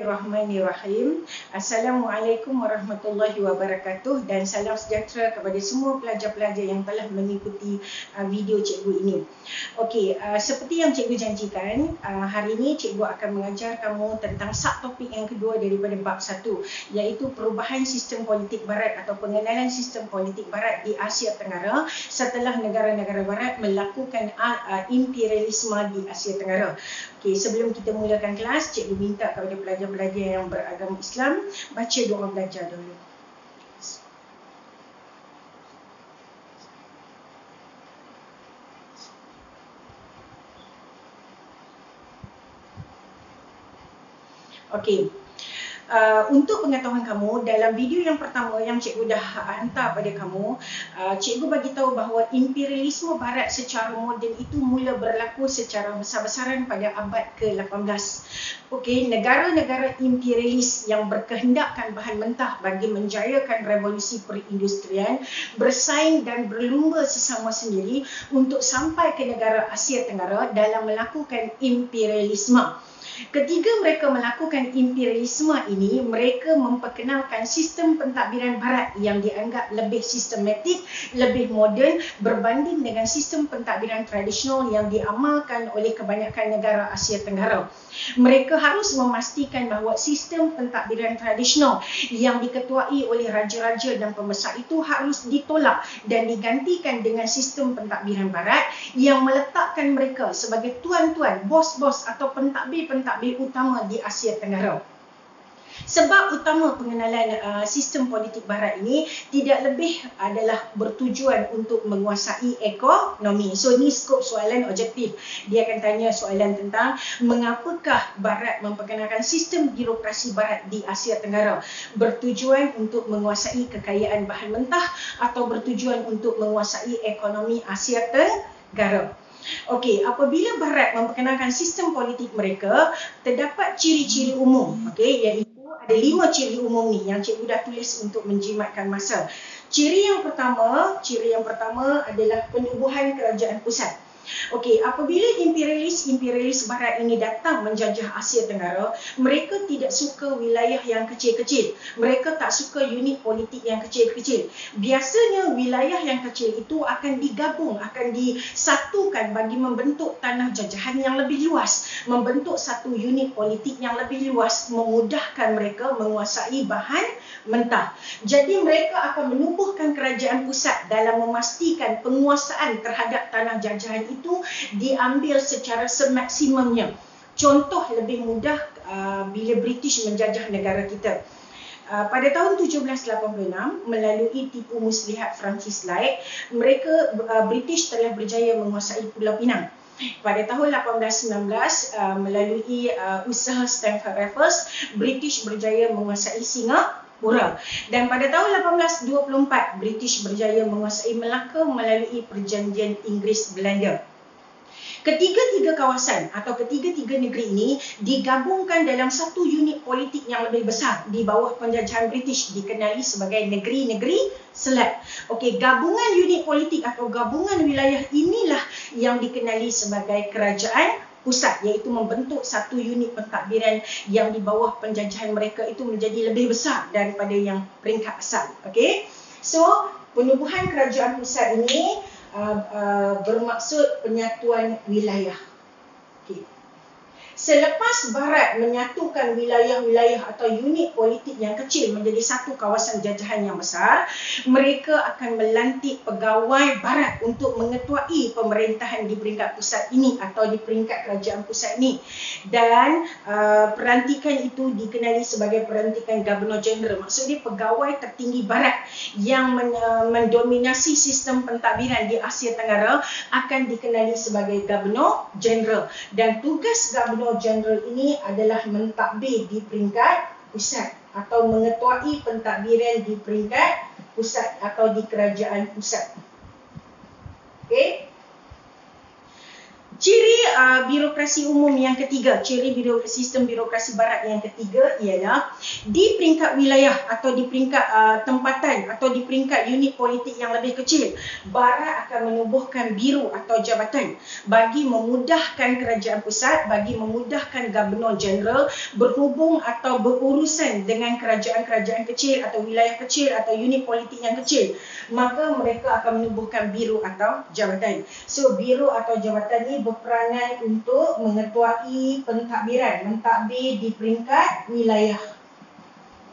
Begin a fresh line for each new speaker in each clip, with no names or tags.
Bismillahirrahmanirrahim. Assalamualaikum warahmatullahi wabarakatuh dan salam sejahtera kepada semua pelajar-pelajar yang telah mengikuti video cikgu ini. Okey, seperti yang cikgu janjikan, hari ini cikgu akan mengajar kamu tentang subtopik yang kedua daripada bab 1, iaitu perubahan sistem politik barat atau pengenalan sistem politik barat di Asia Tenggara setelah negara-negara barat melakukan imperialisme di Asia Tenggara. Okey, sebelum kita mulakan kelas, cikgu minta kepada pelajar-pelajar yang beragama Islam baca doa belajar dulu. Okey. Untuk pengetahuan kamu, dalam video yang pertama yang cikgu dah hantar pada kamu, cikgu bagi tahu bahawa imperialisme barat secara moden itu mula berlaku secara besar-besaran pada abad ke-18. Okey, negara-negara imperialis yang berkehendakkan bahan mentah bagi menjayakan revolusi perindustrian bersaing dan berlumba sesama sendiri untuk sampai ke negara Asia Tenggara dalam melakukan imperialisme. Ketika mereka melakukan imperialisme ini, mereka memperkenalkan sistem pentadbiran barat yang dianggap lebih sistematik, lebih moden berbanding dengan sistem pentadbiran tradisional yang diamalkan oleh kebanyakan negara Asia Tenggara. Mereka harus memastikan bahawa sistem pentadbiran tradisional yang diketuai oleh raja-raja dan pembesar itu harus ditolak dan digantikan dengan sistem pentadbiran barat yang meletakkan mereka sebagai tuan-tuan, bos-bos atau pentadbir-pentadbir utama di Asia Tenggara. Sebab utama pengenalan sistem politik barat ini tidak lebih adalah bertujuan untuk menguasai ekonomi. So ni skop soalan objektif. Dia akan tanya soalan tentang mengapakah barat memperkenalkan sistem birokrasi barat di Asia Tenggara. Bertujuan untuk menguasai kekayaan bahan mentah atau bertujuan untuk menguasai ekonomi Asia Tenggara. Okey, apabila barat memperkenalkan sistem politik mereka, terdapat ciri-ciri umum, okey, iaitu ada 5 ciri umum ni yang cikgu dah tulis untuk menjimatkan masa. Ciri yang pertama adalah penubuhan kerajaan pusat. Okey, apabila imperialis barat ini datang menjajah Asia Tenggara, mereka tidak suka wilayah yang kecil-kecil. Mereka tak suka unit politik yang kecil-kecil. Biasanya wilayah yang kecil itu akan digabung, akan disatukan bagi membentuk tanah jajahan yang lebih luas, membentuk satu unit politik yang lebih luas, memudahkan mereka menguasai bahan mentah. Jadi mereka akan menubuhkan kerajaan pusat dalam memastikan penguasaan terhadap tanah jajahan itu diambil secara semaksimumnya. Contoh lebih mudah bila British menjajah negara kita. Pada tahun 1786, melalui tipu muslihat Francis Light, British telah berjaya menguasai Pulau Pinang. Pada tahun 1819, melalui usaha Stamford Raffles, British berjaya menguasai Singapura. Dan pada tahun 1824, British berjaya menguasai Melaka melalui perjanjian Inggeris-Belanda. Ketiga-tiga kawasan atau ketiga-tiga negeri ini digabungkan dalam satu unit politik yang lebih besar di bawah penjajahan British, dikenali sebagai negeri-negeri Selat. Okey, gabungan unit politik atau gabungan wilayah inilah yang dikenali sebagai kerajaan pusat, iaitu membentuk satu unit pentadbiran yang di bawah penjajahan mereka itu menjadi lebih besar daripada yang peringkat asal. Okey, so penubuhan kerajaan pusat ini bermaksud penyatuan wilayah. Okay. Selepas barat menyatukan wilayah-wilayah atau unit politik yang kecil menjadi satu kawasan jajahan yang besar, mereka akan melantik pegawai barat untuk mengetuai pemerintahan di peringkat pusat ini atau di peringkat kerajaan pusat ini. Dan perantikan itu dikenali sebagai perantikan Governor General. Maksudnya pegawai tertinggi barat yang mendominasi sistem pentadbiran di Asia Tenggara akan dikenali sebagai Governor General. Dan tugas Governor General ini adalah mentadbir di peringkat pusat atau mengetuai pentadbiran di peringkat pusat atau di kerajaan pusat. Okey. Ciri birokrasi umum yang ketiga, sistem birokrasi barat yang ketiga ialah di peringkat wilayah atau di peringkat tempatan atau di peringkat unit politik yang lebih kecil, barat akan menubuhkan biro atau jabatan bagi memudahkan kerajaan pusat, bagi memudahkan Gubernur Jeneral berhubung atau berurusan dengan kerajaan-kerajaan kecil atau wilayah kecil atau unit politik yang kecil. Maka mereka akan menubuhkan biro atau jabatan. So, biro atau jabatan ni berperanan untuk mengetuai pentadbiran, mentadbir di peringkat wilayah.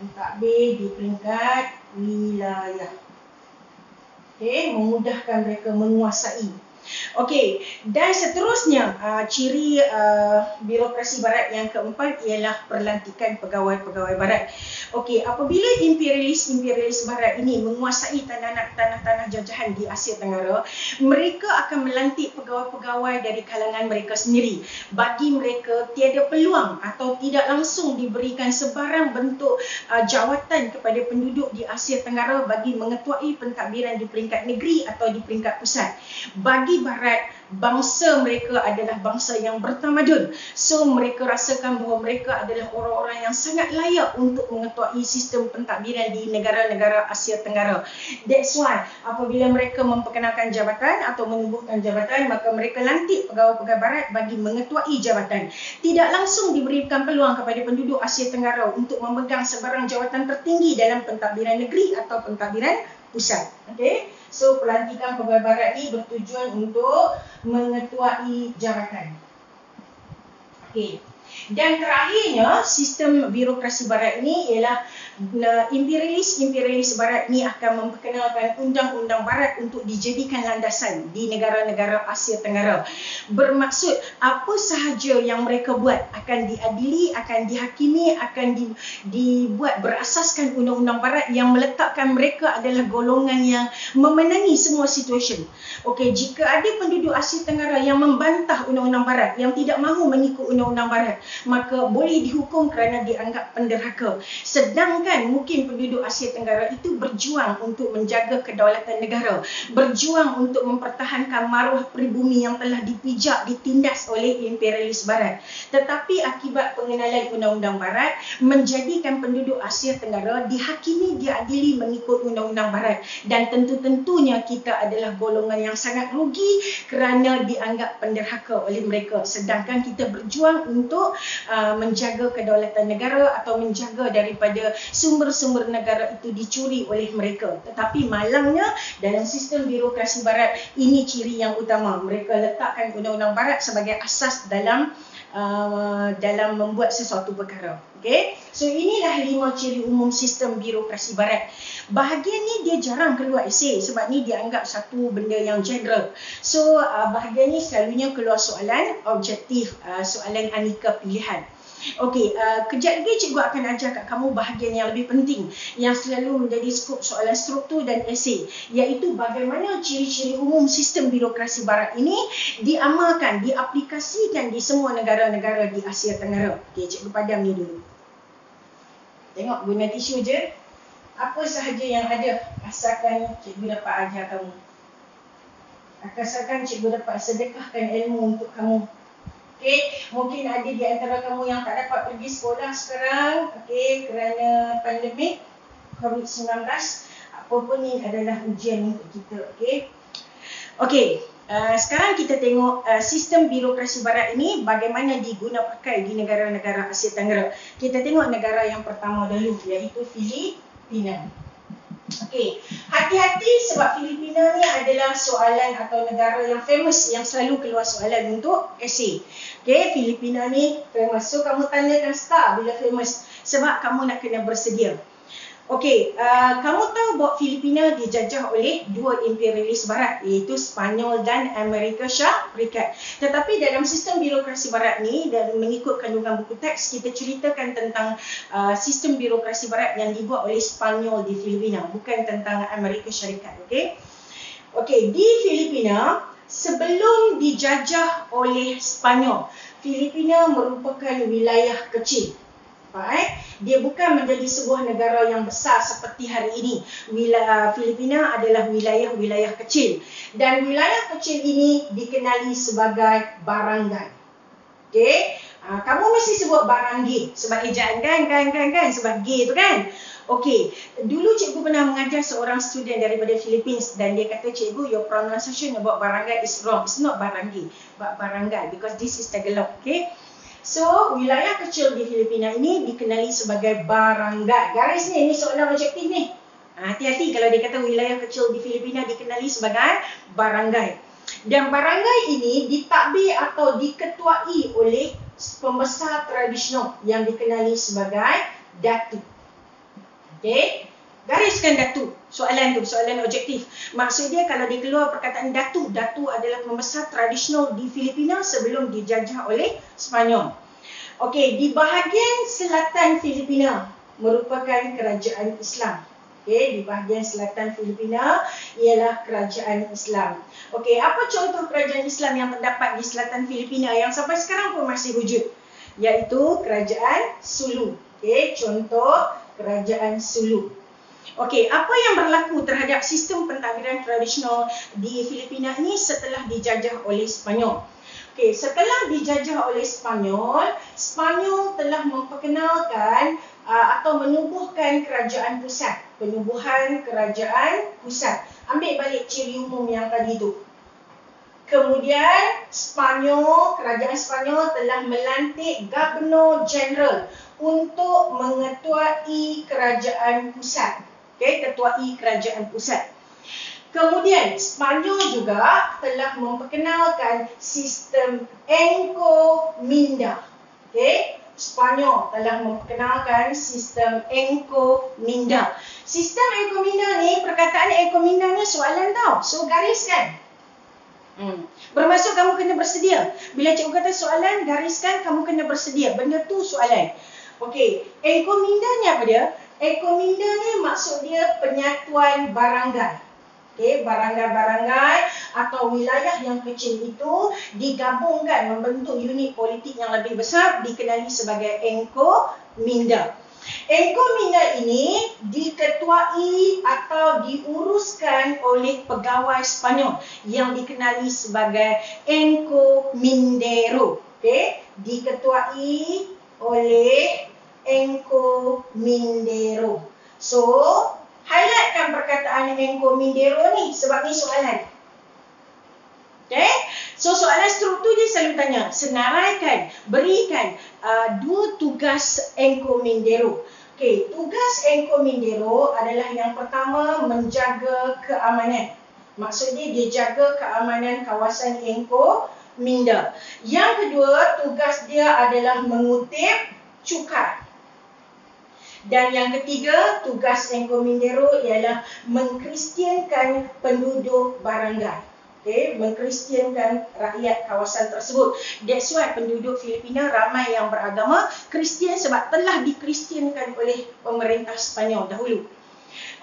Mentadbir di peringkat wilayah. Okey, memudahkan mereka menguasai. Okey, dan seterusnya ciri birokrasi barat yang keempat ialah perlantikan pegawai-pegawai barat. Okey, apabila imperialis barat ini menguasai tanah-tanah jajahan di Asia Tenggara, mereka akan melantik pegawai-pegawai dari kalangan mereka sendiri. Bagi mereka tiada peluang atau tidak langsung diberikan sebarang bentuk jawatan kepada penduduk di Asia Tenggara bagi mengetuai pentadbiran di peringkat negeri atau di peringkat pusat. Bagi barat, bangsa mereka adalah bangsa yang bertamadun. So mereka rasakan bahawa mereka adalah orang-orang yang sangat layak untuk mengetuai sistem pentadbiran di negara-negara Asia Tenggara. That's why apabila mereka memperkenalkan jabatan atau menubuhkan jabatan, maka mereka lantik pegawai-pegawai barat bagi mengetuai jabatan. Tidak langsung diberikan peluang kepada penduduk Asia Tenggara untuk memegang sebarang jawatan tertinggi dalam pentadbiran negeri atau pentadbiran pusat. Okey. So, pelantikan pegawai barat ni bertujuan untuk mengetuai jabatan. Okey. Dan terakhirnya, sistem birokrasi barat ini ialah imperialis barat ni akan memperkenalkan undang-undang barat untuk dijadikan landasan di negara-negara Asia Tenggara. Bermaksud apa sahaja yang mereka buat akan diadili, akan dihakimi, akan dibuat berasaskan undang-undang barat yang meletakkan mereka adalah golongan yang memenangi semua situasi. Okey, jika ada penduduk Asia Tenggara yang membantah undang-undang barat, yang tidak mahu mengikut undang-undang barat, maka boleh dihukum kerana dianggap penderhaka. Sedangkan mungkin penduduk Asia Tenggara itu berjuang untuk menjaga kedaulatan negara, berjuang untuk mempertahankan maruah pribumi yang telah dipijak, ditindas oleh imperialis barat. Tetapi akibat pengenalan undang-undang barat, menjadikan penduduk Asia Tenggara dihakimi, diadili mengikut undang-undang barat. Dan tentu-tentunya kita adalah golongan yang sangat rugi kerana dianggap penderhaka oleh mereka. Sedangkan kita berjuang untuk menjaga kedaulatan negara atau menjaga daripada sumber-sumber negara itu dicuri oleh mereka. Tetapi malangnya dalam sistem birokrasi barat, ini ciri yang utama. Mereka letakkan undang-undang barat sebagai asas dalam membuat sesuatu perkara. Okay? So inilah 5 ciri umum sistem birokrasi barat. Bahagian ni dia jarang keluar esei sebab ni dianggap satu benda yang general. So bahagian ni selalunya keluar soalan objektif, soalan aneka pilihan. Okey, kejap lagi cikgu akan ajar kat kamu bahagian yang lebih penting yang selalu menjadi skop soalan struktur dan esei, iaitu bagaimana ciri-ciri umum sistem birokrasi barat ini diamalkan, diaplikasikan di semua negara-negara di Asia Tenggara. Okey, cikgu padam ni dulu. Tengok, guna tisu je. Apa sahaja yang ada, asalkan cikgu dapat ajar kamu. Asalkan cikgu dapat sedekahkan ilmu untuk kamu. Okey, mungkin ada di antara kamu yang tak dapat pergi sekolah sekarang, okey, kerana pandemik COVID-19. Apapun ni adalah ujian untuk kita, okey. Okey, sekarang kita tengok sistem birokrasi barat ini bagaimana diguna pakai di negara-negara Asia Tenggara. Kita tengok negara yang pertama dulu, iaitu Filipina. Okey, hati-hati sebab Filipina ni adalah soalan atau negara yang famous, yang selalu keluar soalan untuk esei. Okey, Filipina ni famous. So kamu tandakan star bila famous sebab kamu nak kena bersedia. Okey, kamu tahu bahawa Filipina dijajah oleh dua imperialis barat, iaitu Spanyol dan Amerika Syarikat. Tetapi dalam sistem birokrasi barat ni, dan mengikut kandungan buku teks, kita ceritakan tentang sistem birokrasi barat yang dibuat oleh Spanyol di Filipina, bukan tentang Amerika Syarikat. Okey, okey, di Filipina sebelum dijajah oleh Spanyol, Filipina merupakan wilayah kecil. Dia bukan dibesarkan menjadi sebuah negara yang besar seperti hari ini. Filipina adalah wilayah-wilayah kecil. Dan wilayah kecil ini dikenali sebagai barangay. Okey? Kamu mesti sebut barangay sebab ejaan kan sebab gay tu kan. Okey, dulu cikgu pernah mengajar seorang student daripada Philippines dan dia kata, cikgu, your pronunciation about barangay is wrong. It's not barangay, but barangay because this is Tagalog. Okay? So, wilayah kecil di Filipina ini dikenali sebagai barangay. Garis ni, ini soalan objektif ni. Hati-hati kalau dia kata wilayah kecil di Filipina dikenali sebagai barangay. Dan barangay ini ditadbir atau diketuai oleh pembesar tradisional yang dikenali sebagai Datu. Okey, gariskan Datu. Soalan tu, soalan objektif. Maksud dia kalau dia keluar perkataan Datu, Datu adalah pembesar tradisional di Filipina sebelum dijajah oleh Sepanyol. Okey, di bahagian selatan Filipina merupakan kerajaan Islam. Okey, di bahagian selatan Filipina ialah kerajaan Islam. Okey, apa contoh kerajaan Islam yang terdapat di selatan Filipina yang sampai sekarang pun masih wujud? Iaitu kerajaan Sulu. Okey, contoh kerajaan Sulu. Okey, apa yang berlaku terhadap sistem pentadbiran tradisional di Filipina ini setelah dijajah oleh Sepanyol? Okey, setelah dijajah oleh Sepanyol, Sepanyol telah memperkenalkan atau menubuhkan kerajaan pusat. Penubuhan kerajaan pusat. Ambil balik ciri umum yang tadi tu. Kemudian kerajaan Sepanyol telah melantik Governor General untuk mengetuai kerajaan pusat. Okey, ketuai kerajaan pusat. Kemudian Sepanyol juga telah memperkenalkan sistem encomienda. Okey, Sepanyol telah memperkenalkan sistem encomienda. Sistem encomienda ni, perkataan encomienda ni soalan tau. So gariskan. Bermaksud kamu kena bersedia. Bila cikgu kata soalan, gariskan, kamu kena bersedia. Benda tu soalan. Okey, encomienda ni apa dia? Encomienda ni maksud dia penyatuan barangay. Okey, barangay-barangay atau wilayah yang kecil itu digabungkan membentuk unit politik yang lebih besar dikenali sebagai encomienda. Encomienda ini diketuai atau diuruskan oleh pegawai Sepanyol yang dikenali sebagai encomendero. Okey, diketuai oleh encomendero. So, highlightkan perkataan encomendero ni sebab ni soalan. Okay? So, soalan struktur dia selalu tanya, senaraikan, berikan dua tugas encomendero. Okay, tugas encomendero adalah yang pertama menjaga keamanan. Maksud dia jaga keamanan kawasan encomienda. Yang kedua, tugas dia adalah mengutip cukai. Dan yang ketiga, tugas encomendero ialah mengkristiankan penduduk barangay. Okay, mengkristiankan rakyat kawasan tersebut. That's why penduduk Filipina ramai yang beragama Kristian sebab telah dikristiankan oleh pemerintah Sepanyol dahulu.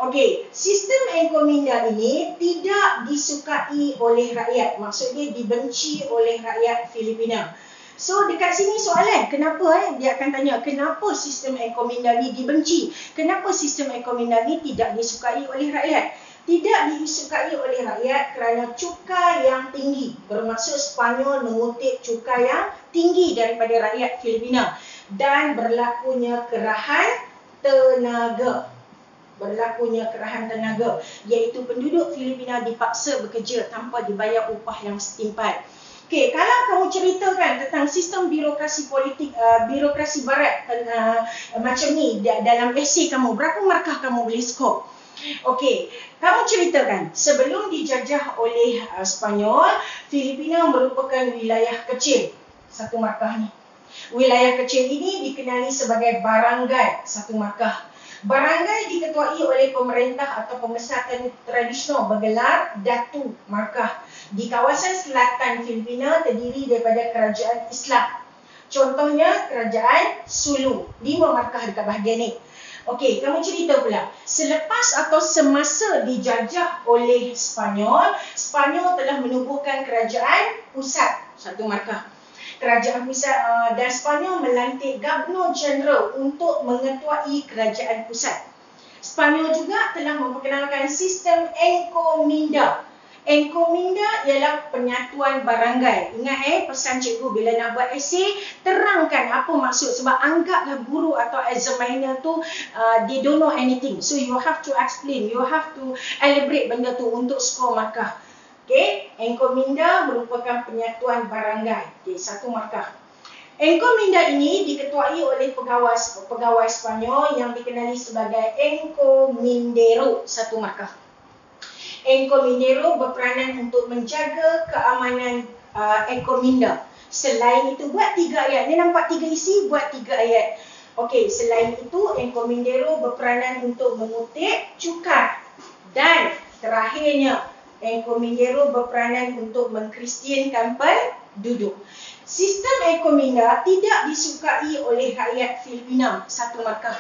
Okey, sistem encomienda ini tidak disukai oleh rakyat. Maksud dia dibenci oleh rakyat Filipina. So dekat sini soalan, kenapa dia akan tanya, kenapa sistem encomienda ni dibenci? Kenapa sistem encomienda ni tidak disukai oleh rakyat? Tidak disukai oleh rakyat kerana cukai yang tinggi. Bermaksud Sepanyol mengutip cukai yang tinggi daripada rakyat Filipina. Dan berlakunya kerahan tenaga. Iaitu penduduk Filipina dipaksa bekerja tanpa dibayar upah yang setimpal. Okey, kalau kamu ceritakan tentang sistem birokrasi politik, birokrasi barat macam ni dalam esei kamu, berapa markah kamu boleh skor? Okey, kamu ceritakan sebelum dijajah oleh Sepanyol, Filipina merupakan wilayah kecil. 1 markah ni. Wilayah kecil ini dikenali sebagai barangay, 1 markah. Barangay diketuai oleh pemerintah atau pembesar tradisional bergelar Datu, markah. Di kawasan selatan Filipina terdiri daripada kerajaan Islam. Contohnya kerajaan Sulu. 5 markah dekat bahagian ni. Okey, kamu cerita pula. Selepas atau semasa dijajah oleh Sepanyol, Sepanyol telah menubuhkan kerajaan pusat. 1 markah. kerajaan pusat dan Sepanyol melantik Gubernur Jeneral untuk mengetuai kerajaan pusat. Spanyol juga telah memperkenalkan sistem encomienda. Encomienda ialah penyatuan baranggai. Ingat pesan cikgu bila nak buat esei, terangkan apa maksud. Sebab anggaplah guru atau examiner tu they don't know anything. So you have to explain, you have to elaborate benda tu untuk skor markah. Okay, encomienda merupakan penyatuan baranggai. Okay, 1 markah. Encomienda ini diketuai oleh pegawai Spanyol yang dikenali sebagai encomendero, 1 markah. Encomendero berperanan untuk menjaga keamanan encomienda. Selain itu, buat 3 ayat. Ni nampak 3 isi, buat 3 ayat. Okey, selain itu, encomendero berperanan untuk mengutip cukai. Dan terakhirnya, encomendero berperanan untuk mengkristiankan penduduk. Sistem encomienda tidak disukai oleh rakyat Filipina, 1 markah.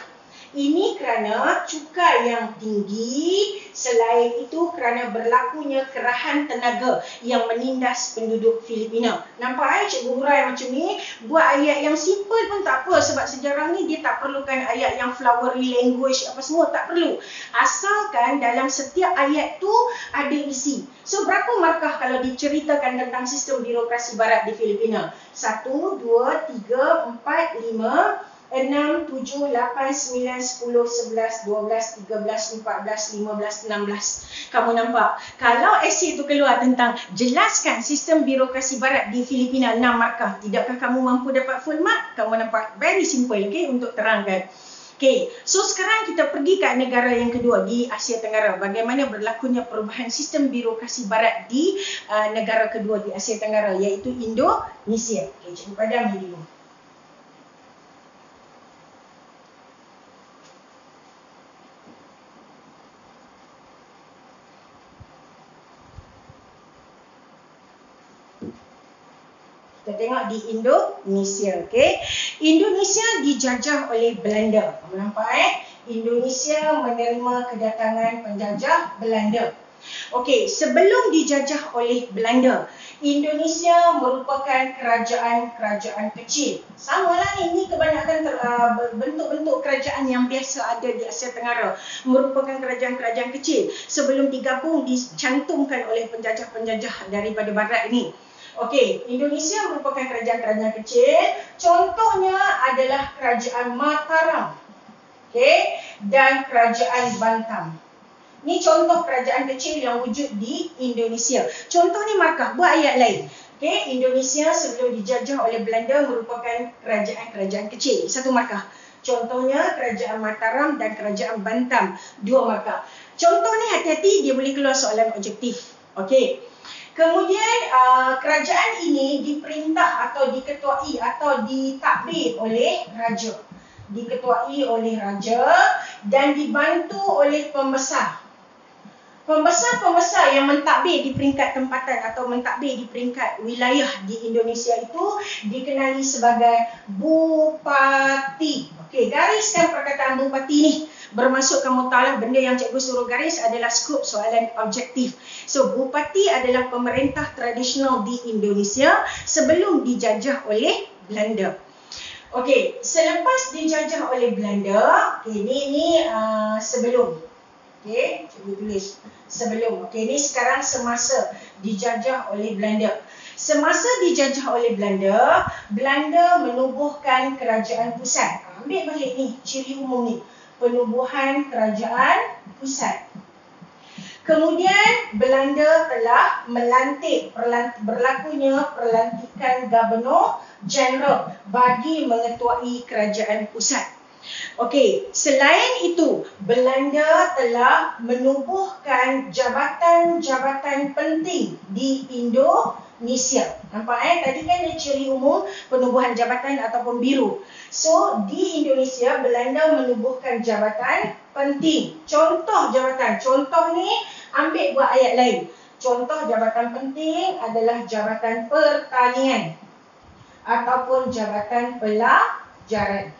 Ini kerana cukai yang tinggi, selain itu kerana berlakunya kerahan tenaga yang menindas penduduk Filipina. Nampak cikgu hurai macam ni, buat ayat yang simple pun tak apa sebab sejarah ni dia tak perlukan ayat yang flowery language apa semua, tak perlu. Asalkan dalam setiap ayat tu ada isi. So berapa markah kalau diceritakan tentang sistem birokrasi barat di Filipina? 1, 2, 3, 4, 5, 6, 7, 8, 9, 10, 11, 12, 13, 14, 15, 16. Kamu nampak? Kalau esei itu keluar tentang jelaskan sistem birokrasi barat di Filipina 6 markah, tidakkah kamu mampu dapat full mark? Kamu nampak? Very simple, okay, untuk terangkan. Okay, so sekarang kita pergi ke negara yang kedua di Asia Tenggara. Bagaimana berlakunya perubahan sistem birokrasi barat di negara kedua di Asia Tenggara, iaitu Indonesia. Okay, cikgu padam ni dulu. Kita tengok di Indonesia, okey. Indonesia dijajah oleh Belanda. Kamu nampak Indonesia menerima kedatangan penjajah Belanda. Okey, sebelum dijajah oleh Belanda, Indonesia merupakan kerajaan kecil. Samalah ini kebanyakan bentuk-bentuk kerajaan yang biasa ada di Asia Tenggara. Merupakan kerajaan-kerajaan kecil sebelum digabung, dicantumkan oleh penjajah-penjajah daripada barat ini. Okey, Indonesia merupakan kerajaan-kerajaan kecil. Contohnya adalah kerajaan Mataram, okey, dan kerajaan Bantam. Ni contoh kerajaan kecil yang wujud di Indonesia. Contoh ni markah, buat ayat lain. Okey, Indonesia sebelum dijajah oleh Belanda merupakan kerajaan-kerajaan kecil. 1 markah. Contohnya kerajaan Mataram dan kerajaan Bantam, 2 markah. Contoh ni hati-hati, dia boleh keluar soalan objektif. Okey. Kemudian kerajaan ini diperintah atau diketuai atau ditadbir oleh raja. Diketuai oleh raja dan dibantu oleh pembesar. Pembesar-pembesar yang mentadbir di peringkat tempatan atau mentadbir di peringkat wilayah di Indonesia itu dikenali sebagai bupati. Okey, gariskan perkataan bupati ni. Bermaksud kamu tahu benda yang cikgu suruh garis adalah skop soalan objektif. So, bupati adalah pemerintah tradisional di Indonesia sebelum dijajah oleh Belanda. Okey, selepas dijajah oleh Belanda, okey, ni sebelum. Okey, cikgu tulis sebelum. Okey, ni sekarang semasa dijajah oleh Belanda. Semasa dijajah oleh Belanda, Belanda menubuhkan kerajaan pusat. Ambil balik ni, ciri umum ni. Penubuhan kerajaan pusat. Kemudian Belanda telah melantik berlakunya pelantikan Gubernur Jeneral bagi mengetuai kerajaan pusat. Okey, selain itu Belanda telah menubuhkan jabatan-jabatan penting di Indonesia. Nampak tadi kan ada ciri umum penubuhan jabatan ataupun biru. So, di Indonesia, Belanda menubuhkan jabatan penting. Contoh jabatan. Contoh ni, ambil buat ayat lain. Contoh jabatan penting adalah jabatan pertanian ataupun jabatan pelajaran.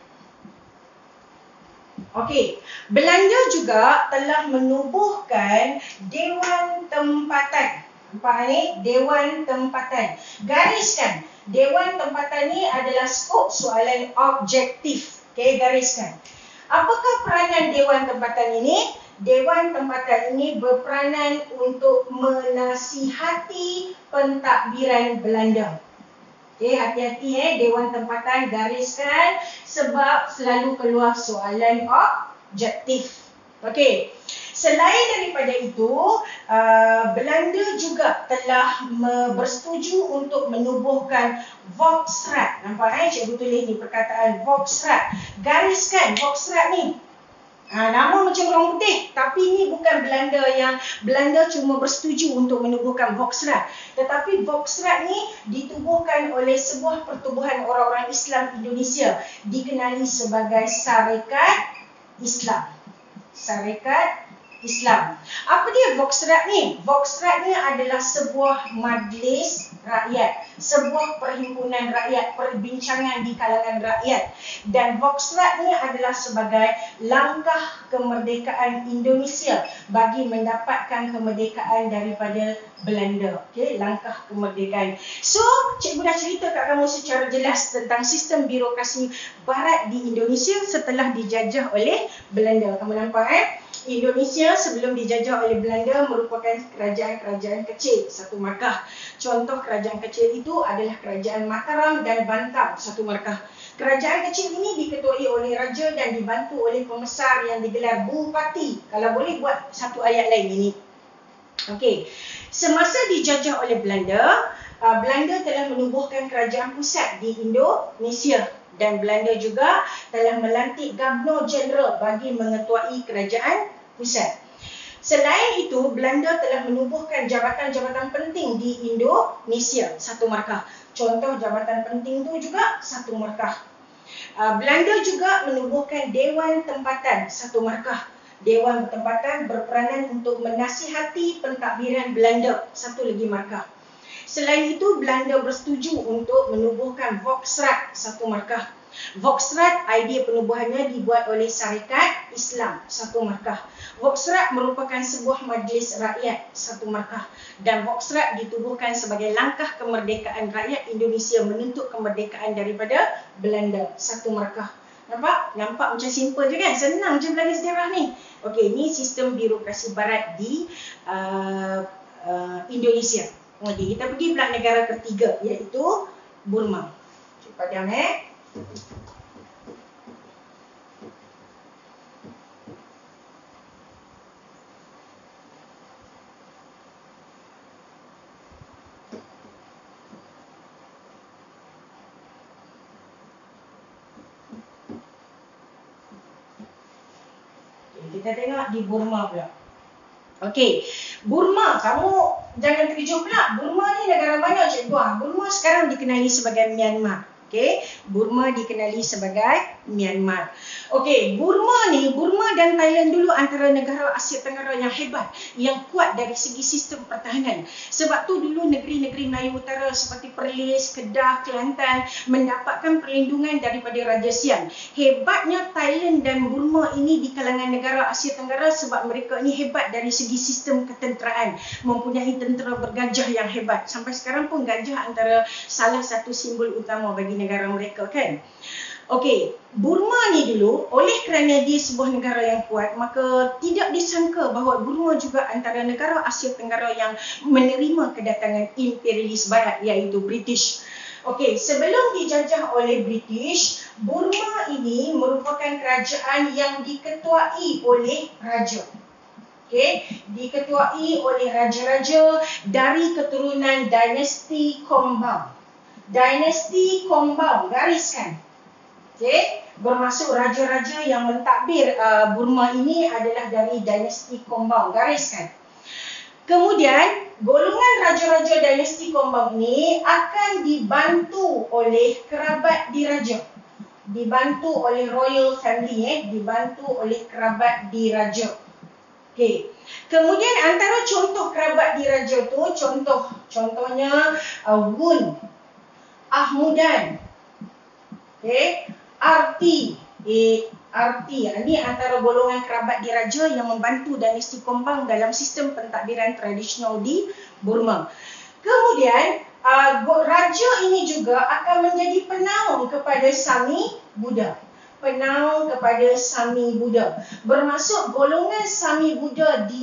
Okey, Belanda juga telah menubuhkan Dewan Tempatan. Nampak ni? Dewan Tempatan. Gariskan. Dewan tempatan ni adalah skop soalan objektif. Okey, gariskan. Apakah peranan Dewan tempatan ini? Dewan tempatan ini berperanan untuk menasihati pentadbiran Belanda. Okey, hati-hati Dewan tempatan, gariskan sebab selalu keluar soalan objektif. Okey. Selain daripada itu, Belanda juga telah bersetuju untuk menubuhkan Volksraad. Nampak cikgu tulis ni perkataan Volksraad. Gariskan Volksraad ni. Nama macam orang putih, tapi ni bukan Belanda cuma bersetuju untuk menubuhkan Volksraad. Tetapi Volksraad ni ditubuhkan oleh sebuah pertubuhan orang-orang Islam Indonesia dikenali sebagai Sarekat Islam. Sarekat Islam. Apa dia Volksraad ni? Volksraad ni adalah sebuah majlis rakyat, sebuah perhimpunan rakyat, perbincangan di kalangan rakyat. Dan Volksraad ni adalah sebagai langkah kemerdekaan Indonesia bagi mendapatkan kemerdekaan daripada Belanda. Okey, langkah kemerdekaan. So, cikgu dah cerita kat kamu secara jelas tentang sistem birokrasi barat di Indonesia setelah dijajah oleh Belanda. Kamu nampak Indonesia sebelum dijajah oleh Belanda merupakan kerajaan-kerajaan kecil, satu markah. Contoh kerajaan kecil itu adalah Kerajaan Mataram dan Bantam, satu markah. Kerajaan kecil ini diketuai oleh raja dan dibantu oleh pembesar yang digelar bupati. Kalau boleh buat satu ayat lain ini. Okey. Semasa dijajah oleh Belanda, Belanda telah menubuhkan kerajaan pusat di Indonesia. Dan Belanda juga telah melantik Gubernur Jeneral bagi mengetuai kerajaan pusat. Selain itu, Belanda telah menubuhkan jabatan-jabatan penting di Indonesia, satu markah. Contoh jabatan penting itu juga satu markah. Belanda juga menubuhkan Dewan Tempatan, satu markah. Dewan Tempatan berperanan untuk menasihati pentadbiran Belanda, satu lagi markah. Selain itu, Belanda bersetuju untuk menubuhkan Volksraad, satu markah. Volksraad, idea penubuhannya dibuat oleh Sarekat Islam, satu markah. Volksraad merupakan sebuah majlis rakyat, satu markah. Dan Volksraad ditubuhkan sebagai langkah kemerdekaan rakyat Indonesia menuntut kemerdekaan daripada Belanda, satu markah. Nampak? Nampak macam simple je kan? Senang je belajar sejarah ni. Okey, ni sistem birokrasi barat di Indonesia. Okey, kita pergi pula negara ketiga, iaitu Burma. Cepat diam Kita tengok di Burma pula. Okey, Burma, kamu jangan terkejut pula. Burma ni negara mana cikgu? Burma sekarang dikenali sebagai Myanmar. Okey, Burma dikenali sebagai Myanmar. Okey, Burma dan Thailand dulu antara negara Asia Tenggara yang hebat, yang kuat dari segi sistem pertahanan. Sebab tu dulu negeri-negeri Melayu Utara seperti Perlis, Kedah, Kelantan mendapatkan perlindungan daripada Raja Siam. Hebatnya Thailand dan Burma ini di kalangan negara Asia Tenggara sebab mereka ini hebat dari segi sistem ketenteraan, mempunyai tentera bergajah yang hebat. Sampai sekarang pun gajah antara salah satu simbol utama bagi negara mereka kan. Okey, Burma ni dulu, oleh kerana dia sebuah negara yang kuat, maka tidak disangka bahawa Burma juga antara negara Asia Tenggara yang menerima kedatangan imperialis barat, iaitu British. Okey, sebelum dijajah oleh British, Burma ini merupakan kerajaan yang diketuai oleh raja. Okey, diketuai oleh raja-raja dari keturunan dinasti Kombang. Dinasti Kombang, gariskan. Okay. Bermaksud raja-raja yang mentadbir Burma ini adalah dari dinasti Kombang. Gariskan. Kemudian, golongan raja-raja dinasti Kombang ini akan dibantu oleh kerabat diraja. Dibantu oleh royal family, dibantu oleh kerabat diraja. Okay. Kemudian antara contoh kerabat diraja tu, contohnya Wun, Ahmudan, okay. Arti. Ini antara golongan kerabat diraja yang membantu dinasti Kombang dalam sistem pentadbiran tradisional di Burma. Kemudian raja ini juga akan menjadi penaung kepada Sami Buddha. Penaung kepada Sami Buddha. Bermaksud golongan Sami Buddha di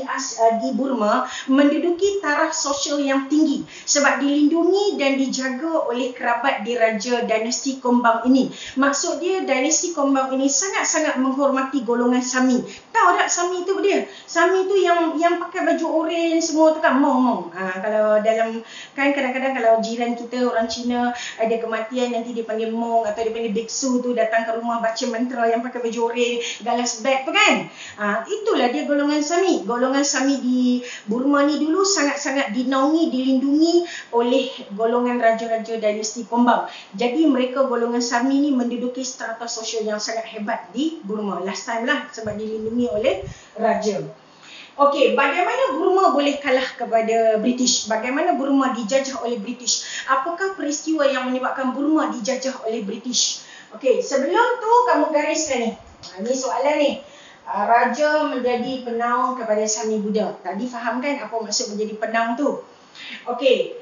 Burma menduduki taraf sosial yang tinggi sebab dilindungi dan dijaga oleh kerabat diraja dinasti Kombang ini. Maksud dia dinasti Kombang ini sangat-sangat menghormati golongan Sami. Tahu tak Sami tu dia? Sami tu yang pakai baju oren semua tu kan, mong. Kalau dalam kan kadang-kadang kalau jiran kita orang Cina ada kematian, nanti dia panggil mong atau dia panggil biksu tu datang ke rumah baca mantra yang pakai baju oren, galas beg tu kan. Itulah dia golongan Sami. Golongan Sami di Burma ni dulu sangat-sangat dinaungi, dilindungi oleh golongan raja-raja dinasti Kombang. Jadi mereka golongan Sami ni menduduki strata sosial yang sangat hebat di Burma. Last time lah sebab dilindungi oleh raja. Okey, bagaimana Burma boleh kalah kepada British? Bagaimana Burma dijajah oleh British? Apakah peristiwa yang menyebabkan Burma dijajah oleh British? Okey, sebelum tu kamu gariskan ni. Ni soalan ni. Raja menjadi penaung kepada Sami Buddha. Tadi faham kan apa maksud menjadi penaung tu? Okey,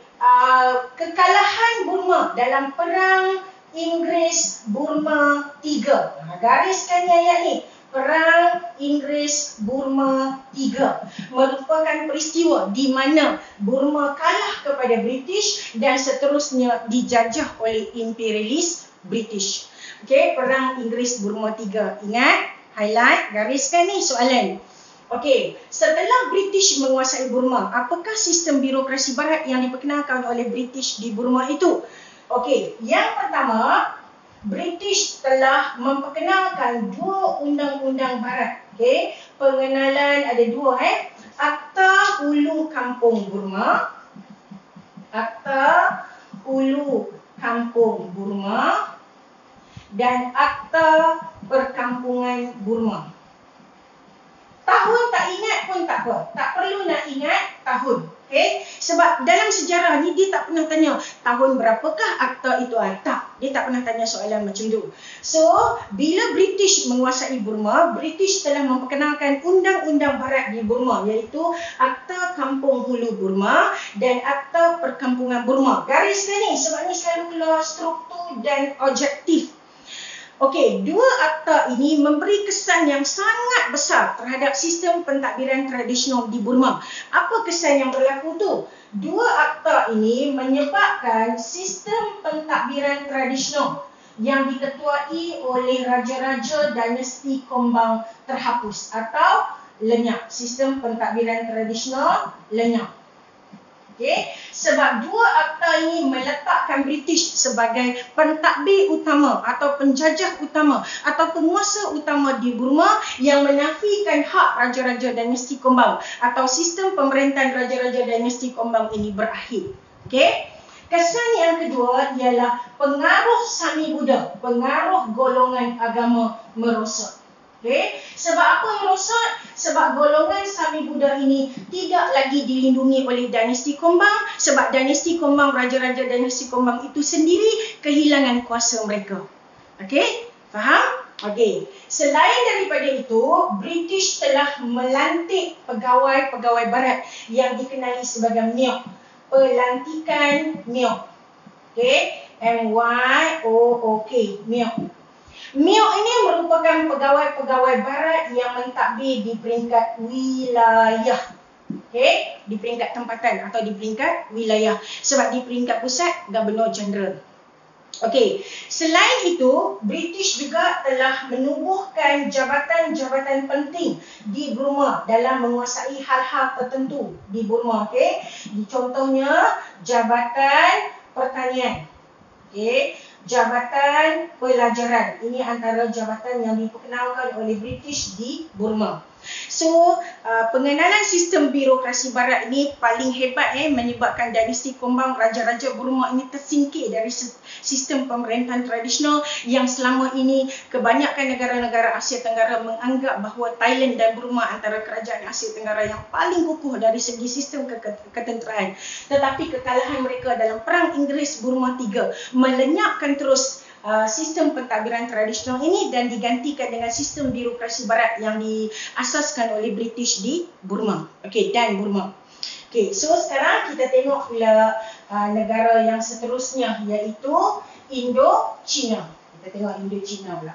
kekalahan Burma dalam perang Inggris-Burma 3. Gariskan ni ayat ni. Perang Inggris-Burma 3 merupakan peristiwa di mana Burma kalah kepada British dan seterusnya dijajah oleh imperialis British. Okey, perang Inggris-Burma 3. Ingat, highlight, gariskan ni soalan. Okey, setelah British menguasai Burma, apakah sistem birokrasi barat yang diperkenalkan oleh British di Burma itu? Okey, yang pertama, British telah memperkenalkan 2 undang-undang barat. Okey, pengenalan ada 2 Akta Hulu Kampung Burma. Akta Hulu Kampung Burma dan Akta Perkampungan Burma. Tahun tak ingat pun tak apa. Tak perlu nak ingat tahun. Okay? Sebab dalam sejarah ni dia tak pernah tanya tahun berapakah akta itu. Tak. Dia tak pernah tanya soalan macam tu. So, bila British menguasai Burma, British telah memperkenalkan undang-undang barat di Burma, iaitu Akta Kampung Hulu Burma dan Akta Perkampungan Burma. Gariskan ni sebab ni selalu keluar struktur dan objektif. Okey, 2 akta ini memberi kesan yang sangat besar terhadap sistem pentadbiran tradisional di Burma. Apa kesan yang berlaku tu? 2 akta ini menyebabkan sistem pentadbiran tradisional yang diketuai oleh raja-raja dinasti Kombang terhapus atau lenyap. Sistem pentadbiran tradisional lenyap. Okay? Sebab 2 akta ini meletakkan British sebagai pentadbir utama atau penjajah utama atau penguasa utama di Burma yang menafikan hak raja-raja dinasti Kombang atau sistem pemerintahan raja-raja dinasti Kombang ini berakhir. Okay? Kesan yang kedua ialah pengaruh Sami Buddha, pengaruh golongan agama merosak. Okay? Sebab apa merosak? Sebab golongan Sami Buddha ini tidak lagi dilindungi oleh dinasti Kombang. Sebab dinasti Kombang, raja-raja dinasti Kombang itu sendiri kehilangan kuasa mereka. Okey? Faham? Okey. Selain daripada itu, British telah melantik pegawai-pegawai barat yang dikenali sebagai MYOK. Pelantikan MYOK. Okey? MYOOK. MYOK. MYOK ini merupakan pegawai-pegawai barat yang mentadbir di peringkat wilayah. Okey, di peringkat tempatan atau di peringkat wilayah. Sebab di peringkat pusat, Governor General. Okey, selain itu, British juga telah menubuhkan jabatan-jabatan penting di Burma dalam menguasai hal-hal tertentu di Burma. Okey, contohnya Jabatan Pertanian. Okey, Jabatan Pelajaran. Ini antara jabatan yang diperkenalkan oleh British di Burma. So, pengenalan sistem birokrasi barat ini paling hebat menyebabkan dinasti Kombang, raja-raja Burma ini tersingkir dari sistem pemerintahan tradisional yang selama ini kebanyakan negara-negara Asia Tenggara menganggap bahawa Thailand dan Burma antara kerajaan Asia Tenggara yang paling kukuh dari segi sistem ketenteraan. Tetapi kekalahan mereka dalam Perang Inggris-Burma 3 melenyapkan terus sistem pentadbiran tradisional ini dan digantikan dengan sistem birokrasi barat yang diasaskan oleh British di Burma. Okey, dan Burma. Okey, so sekarang kita tengok pula negara yang seterusnya, iaitu Indo-China. Kita tengok Indo-China pula.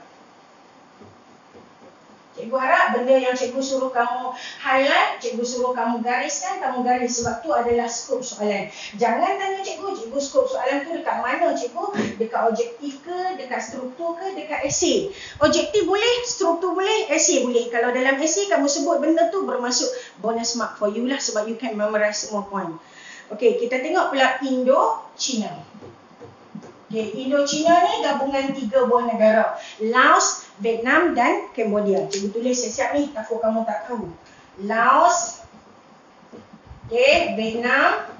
Cikgu harap benda yang cikgu suruh kamu highlight, cikgu suruh kamu gariskan, kamu garis, sebab tu adalah skop soalan. Jangan tanya cikgu, cikgu skop soalan tu dekat mana cikgu? Dekat objektif ke, dekat struktur ke, dekat esei? Objektif boleh, struktur boleh, esei boleh. Kalau dalam esei kamu sebut benda tu, bermaksud bonus mark for you lah, sebab you can memorize semua point. Okey, kita tengok pula Indo-China. Okay, Indo-China ni gabungan 3 buah negara, Laos, Vietnam dan Cambodia. Cikgu tulis siap-siap ni, takut kamu tak tahu. Laos, okay, Vietnam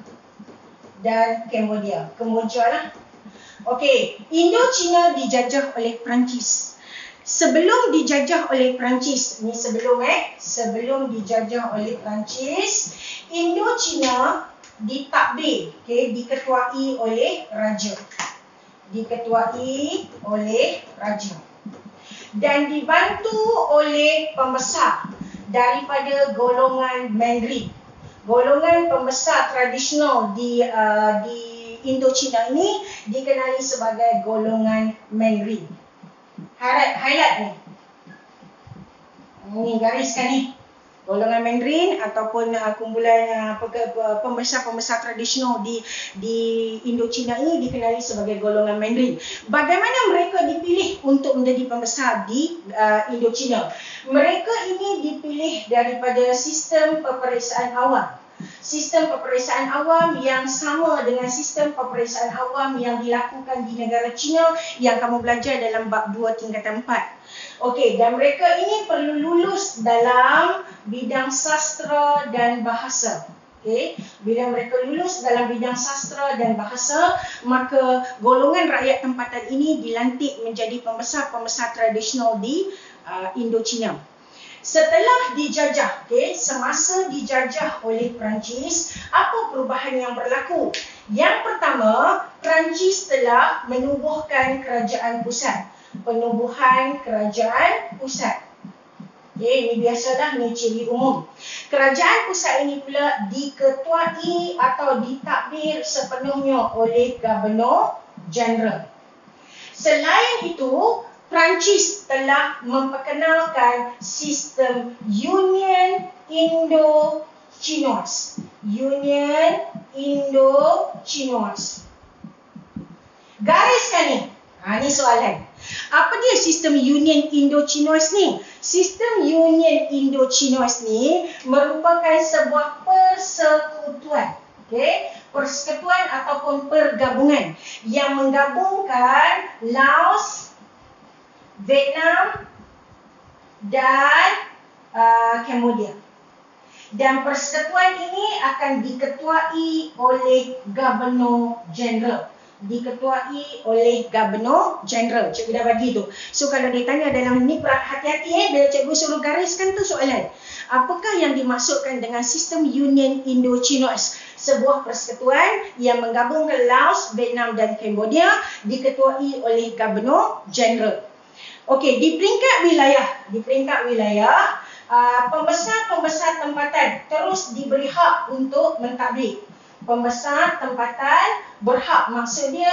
dan Cambodia. Kemboja lah. Okay, Indo-China dijajah oleh Perancis. Sebelum dijajah oleh Perancis, ni sebelum dijajah oleh Perancis, Indo-China ditadbir, okay, diketuai oleh raja. Dan dibantu oleh pembesar daripada golongan Mandarin. Golongan pembesar tradisional di Indo-China ini dikenali sebagai golongan Mandarin. Highlight ni. Ni gariskan ni. Golongan Mandarin ataupun kumpulan pembesar-pembesar tradisional di Indo-China ini dikenali sebagai golongan Mandarin. Bagaimana mereka dipilih untuk menjadi pembesar di Indo-China? Mereka ini dipilih daripada sistem peperiksaan awam. Sistem peperiksaan awam yang sama dengan sistem peperiksaan awam yang dilakukan di negara China yang kamu belajar dalam bab 2 tingkatan 4. Okey, dan mereka ini perlu lulus dalam bidang sastra dan bahasa. Okey, bila mereka lulus dalam bidang sastra dan bahasa, maka golongan rakyat tempatan ini dilantik menjadi pembesar-pembesar tradisional di Indo-China. Setelah dijajah, semasa dijajah oleh Perancis, apa perubahan yang berlaku? Yang pertama, Perancis telah menubuhkan kerajaan pusat. Penubuhan kerajaan pusat. Ini biasalah, ni ciri umum. Kerajaan pusat ini pula diketuai atau ditadbir sepenuhnya oleh Gubernur Jeneral. Selain itu, Perancis telah memperkenalkan sistem Union Indo-Chinois. Gariskan ni. Ni soalan. Apa dia sistem Union Indo-Chinois ni? Sistem Union Indo-Chinois ni merupakan sebuah persekutuan. Persekutuan ataupun pergabungan yang menggabungkan Laos, Vietnam dan Cambodia. Dan persekutuan ini akan diketuai oleh Gubernur Jeneral. Cikgu dah bagi tu. So kalau dia tanya dalam ni, hati-hati bila cikgu suruh gariskan tu soalan. Apakah yang dimaksudkan dengan sistem Union Indo-Chinois? Sebuah persekutuan yang menggabungkan Laos, Vietnam dan Cambodia diketuai oleh Gubernur Jeneral. Okey, di peringkat wilayah, pembesar-pembesar tempatan terus diberi hak untuk mentadbir. Pembesar tempatan berhak, maksud dia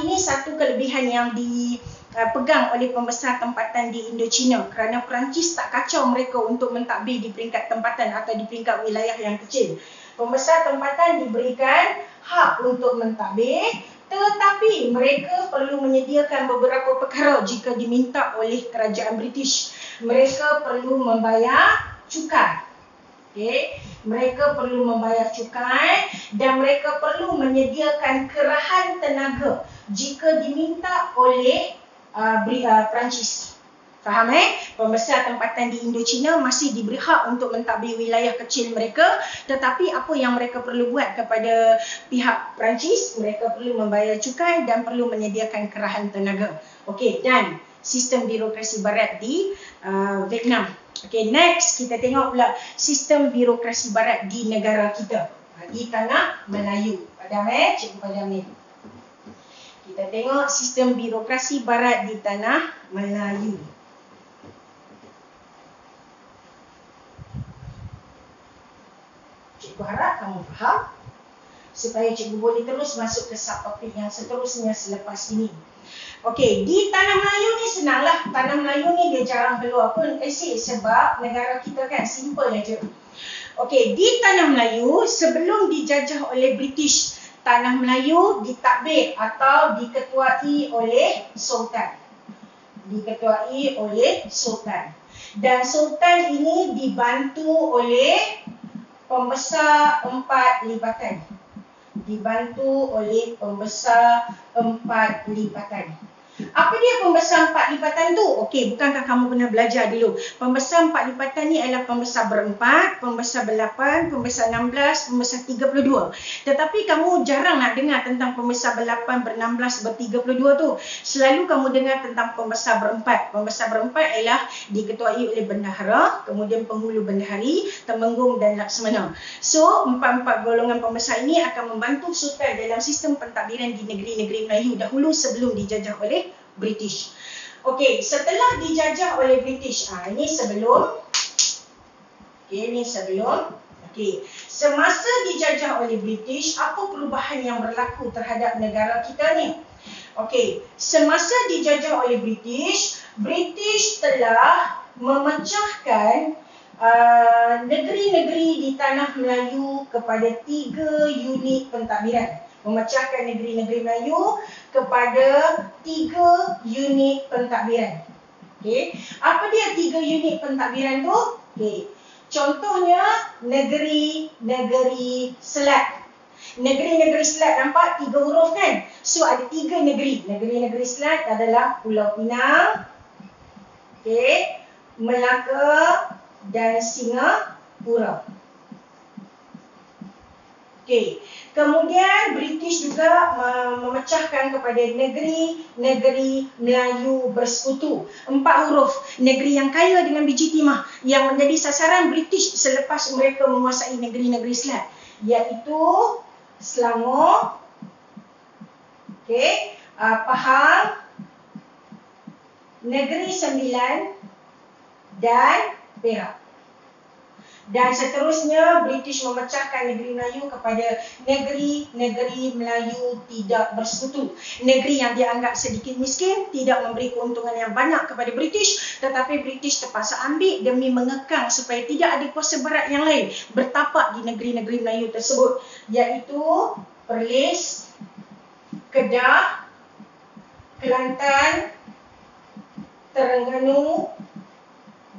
ini satu kelebihan yang dipegang oleh pembesar tempatan di Indo-China, kerana Perancis tak kacau mereka untuk mentadbir di peringkat tempatan atau di peringkat wilayah yang kecil. Pembesar tempatan diberikan hak untuk mentadbir, tetapi mereka perlu menyediakan beberapa perkara jika diminta oleh kerajaan British. Mereka perlu membayar cukai. Mereka perlu membayar cukai dan mereka perlu menyediakan kerahan tenaga jika diminta oleh Perancis. Faham Pembesar tempatan di Indo-China masih diberi hak untuk mentadbir wilayah kecil mereka, tetapi apa yang mereka perlu buat kepada pihak Perancis, mereka perlu membayar cukai dan perlu menyediakan kerahan tenaga. Okey, dan sistem birokrasi barat di Vietnam. Okay, next kita tengok pula sistem birokrasi barat di negara kita, di tanah Melayu. Padam cikgu padam ni. Kita tengok sistem birokrasi barat di tanah Melayu. Cikgu Cikgu harap kamu faham supaya cikgu boleh terus masuk ke subtopik yang seterusnya selepas ini. Okey, di Tanah Melayu ni senanglah. Tanah Melayu ni dia jarang keluar pun esei sebab negara kita kan simple aja. Okey, di Tanah Melayu sebelum dijajah oleh British, Tanah Melayu ditadbir atau diketuai oleh Sultan. Diketuai oleh Sultan. Dan Sultan ini dibantu oleh pembesar 4 lipatan. Dibantu oleh pembesar 4 lipatan. Apa dia pembesar 4 lipatan tu? Okey, bukankah kamu pernah belajar dulu? Pembesar 4 lipatan ni adalah pembesar berempat, pembesar ber-8, pembesar 16, pembesar 32. Tetapi kamu jarang nak dengar tentang pembesar ber-8, ber-16, ber-32 tu. Selalu kamu dengar tentang pembesar berempat. Pembesar berempat ialah diketuai oleh bendahara, kemudian penghulu bendahari, temenggung dan laksamana. So, 4 golongan pembesar ini akan membantu Sultan dalam sistem pentadbiran di negeri-negeri Melayu dahulu sebelum dijajah oleh British. Okey, setelah dijajah oleh British, ini sebelum. Okey, ini sebelum. Okey, semasa dijajah oleh British, apa perubahan yang berlaku terhadap negara kita ni? Okey, semasa dijajah oleh British, British telah memecahkan negeri-negeri di Tanah Melayu kepada 3 unit pentadbiran. Memecahkan negeri-negeri Melayu kepada 3 unit pentadbiran. Okey, apa dia 3 unit pentadbiran tu? Okey, contohnya negeri-negeri Selat. Negeri-negeri Selat nampak 3 huruf kan? So ada 3 negeri. Negeri-negeri Selat adalah Pulau Pinang, okey, Melaka dan Singapura. Okey, kemudian British juga memecahkan kepada negeri-negeri Melayu bersekutu. 4 huruf, negeri yang kaya dengan biji timah yang menjadi sasaran British selepas mereka menguasai negeri-negeri Selat, iaitu Selangor, okey, Pahang, Negeri Sembilan dan Perak. Dan seterusnya British memecahkan negeri Melayu kepada negeri-negeri Melayu tidak bersekutu. Negeri yang dianggap sedikit miskin, tidak memberi keuntungan yang banyak kepada British, tetapi British terpaksa ambil demi mengekang supaya tidak ada kuasa barat yang lain bertapak di negeri-negeri Melayu tersebut, iaitu Perlis, Kedah, Kelantan, Terengganu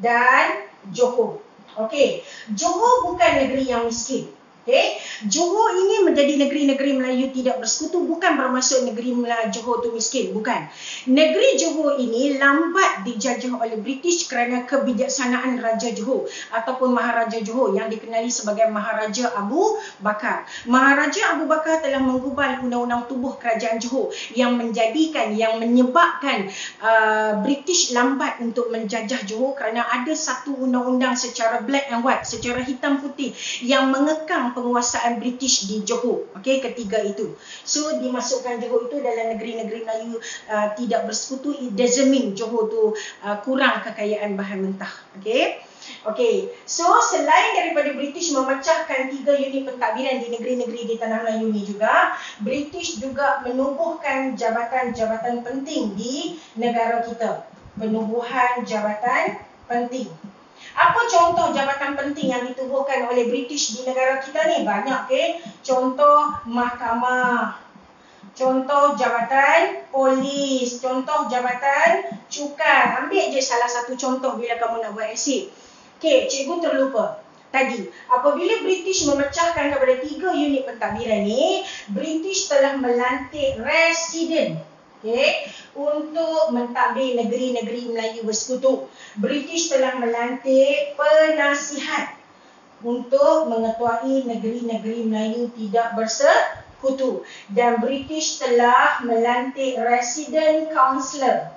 dan Johor. Okey, Johor bukan negeri yang miskin. Okey, Johor ini menjadi negeri-negeri Melayu tidak bersekutu bukan bermaksud negeri Johor tu miskin, bukan. Negeri Johor ini lambat dijajah oleh British kerana kebijaksanaan Raja Johor ataupun Maharaja Johor yang dikenali sebagai Maharaja Abu Bakar. Maharaja Abu Bakar telah menggubal undang-undang tubuh kerajaan Johor yang menyebabkan British lambat untuk menjajah Johor kerana ada satu undang-undang secara black and white, secara hitam putih yang mengekang penguasaan British di Johor. Okey, ketiga itu. So dimasukkan Johor itu dalam negeri-negeri Melayu tidak bersekutu. It doesn't mean Johor tu kurang kekayaan bahan mentah. Okey. Okey. So selain daripada British memecahkan 3 unit pentadbiran di negeri-negeri di Tanah Melayu ni juga, British juga menubuhkan jabatan-jabatan penting di negara kita. Penubuhan jabatan penting. Apa contoh jabatan penting yang ditubuhkan oleh British di negara kita ni? Banyak, okey. Contoh mahkamah, contoh jabatan polis, contoh jabatan cukai. Ambil je salah satu contoh bila kamu nak buat esei. Okey, cikgu terlupa. Tadi, apabila British memecahkan kepada 3 unit pentadbiran ni, British telah melantik residen, okey, untuk mentadbir negeri-negeri Melayu bersekutu. British telah melantik penasihat untuk mengetuai negeri-negeri Melayu tidak bersekutu. Dan British telah melantik resident councillor,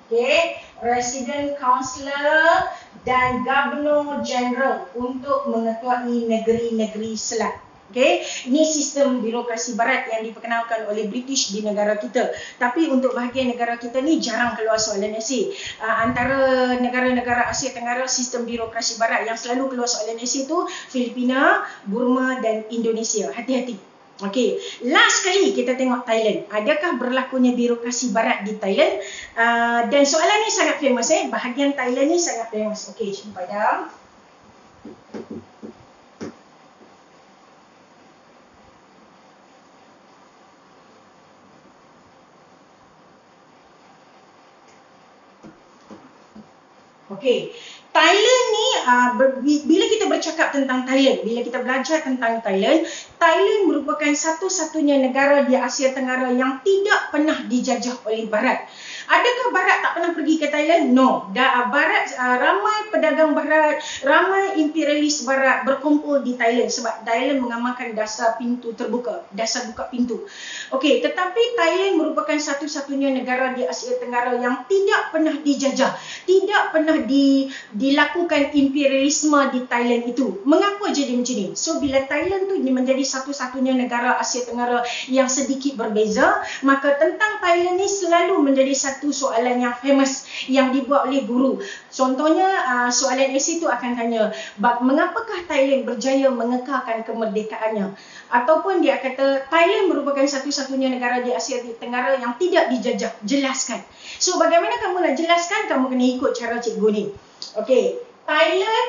okey, resident councillor dan governor general untuk mengetuai negeri-negeri Selat. Okay, ini sistem birokrasi barat yang diperkenalkan oleh British di negara kita. Tapi untuk bahagian negara kita ni jarang keluar soalan esei. Antara negara-negara Asia Tenggara, sistem birokrasi barat yang selalu keluar soalan esei tu Filipina, Burma dan Indonesia. Hati-hati. Okay, last kali kita tengok Thailand. Adakah berlakunya birokrasi barat di Thailand? Dan soalan ni sangat famous. Bahagian Thailand ni sangat famous. Okay, jumpa dah. Okey, Thailand ni bila kita bercakap tentang Thailand, bila kita belajar tentang Thailand, Thailand merupakan satu-satunya negara di Asia Tenggara yang tidak pernah dijajah oleh Barat. Adakah Barat tak pernah pergi ke Thailand? No. Barat, ramai pedagang Barat, ramai imperialis Barat berkumpul di Thailand sebab Thailand mengamalkan dasar pintu terbuka, dasar buka pintu. Okey, tetapi Thailand merupakan satu-satunya negara di Asia Tenggara yang tidak pernah dijajah, tidak pernah dilakukan imperialisme di Thailand itu. Mengapa jadi macam ni? So bila Thailand tu menjadi satu-satunya negara Asia Tenggara yang sedikit berbeza, maka tentang Thailand ni selalu menjadi satu soalan yang famous yang dibuat oleh guru. Contohnya soalan esei tu akan tanya, mengapakah Thailand berjaya mengekalkan kemerdekaannya? Ataupun dia kata Thailand merupakan satu-satunya negara di Asia Tenggara yang tidak dijajah. Jelaskan. So bagaimana kamu nak jelaskan? Kamu kena ikut cara cikgu ni. Okey, Thailand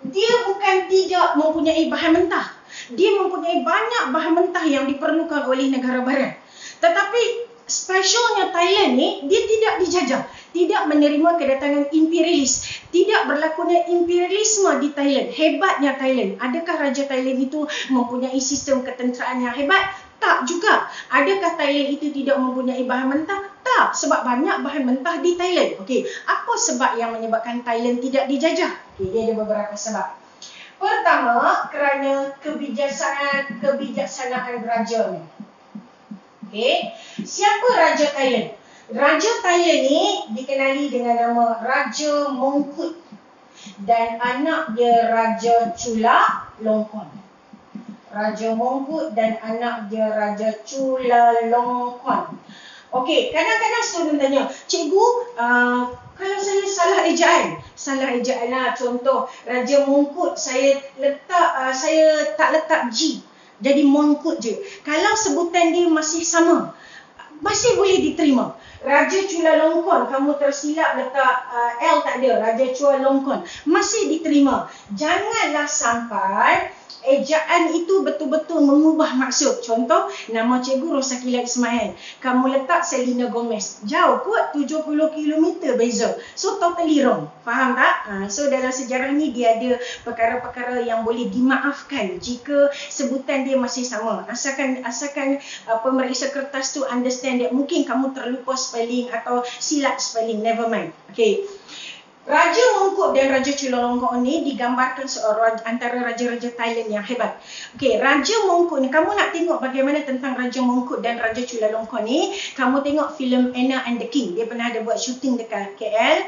dia bukan tidak mempunyai bahan mentah. Dia mempunyai banyak bahan mentah yang diperlukan oleh negara Barat. Tetapi specialnya Thailand ni, dia tidak dijajah, tidak menerima kedatangan imperialis, tidak berlakunya imperialisme di Thailand. Hebatnya Thailand. Adakah Raja Thailand itu mempunyai sistem ketenteraan yang hebat? Tak juga. Adakah Thailand itu tidak mempunyai bahan mentah? Tak, sebab banyak bahan mentah di Thailand. Okey, apa sebab yang menyebabkan Thailand tidak dijajah? Okey, dia ada beberapa sebab. Pertama, kerana kebijaksanaan rajanya. Okey, siapa Raja Thailand? Raja Thailand ni dikenali dengan nama Raja Mongkut dan anak dia Raja Chulalongkorn. Raja Mongkut dan anak dia Raja Chulalongkorn. Okey, kadang-kadang student tanya, cikgu, kalau saya salah ejaan lah. Contoh, Raja Mongkut saya tak letak G. Jadi Mongkut je. Kalau sebutan dia masih sama, masih boleh diterima. Raja Chulalongkorn, kamu tersilap letak L tak ada. Raja Chulalongkorn, masih diterima. Janganlah sampai ejaan itu betul-betul mengubah maksud. Contoh, nama cikgu Rosakila Ismail, kamu letak Selena Gomez. Jauh kot, 70 km beza. So totally wrong. Faham tak? So dalam sejarah ni dia ada perkara-perkara yang boleh dimaafkan jika sebutan dia masih sama. Asalkan pemeriksa kertas tu understand that mungkin kamu terlupa spelling atau silap spelling, never mind. Okay. Raja Mongkut dan Raja Chulalongkorn ni digambarkan antara raja-raja Thailand yang hebat. Okey, Raja Mongkut ni, kamu nak tengok bagaimana tentang Raja Mongkut dan Raja Chulalongkorn ni, kamu tengok filem Anna and the King. Dia pernah ada buat syuting dekat KL.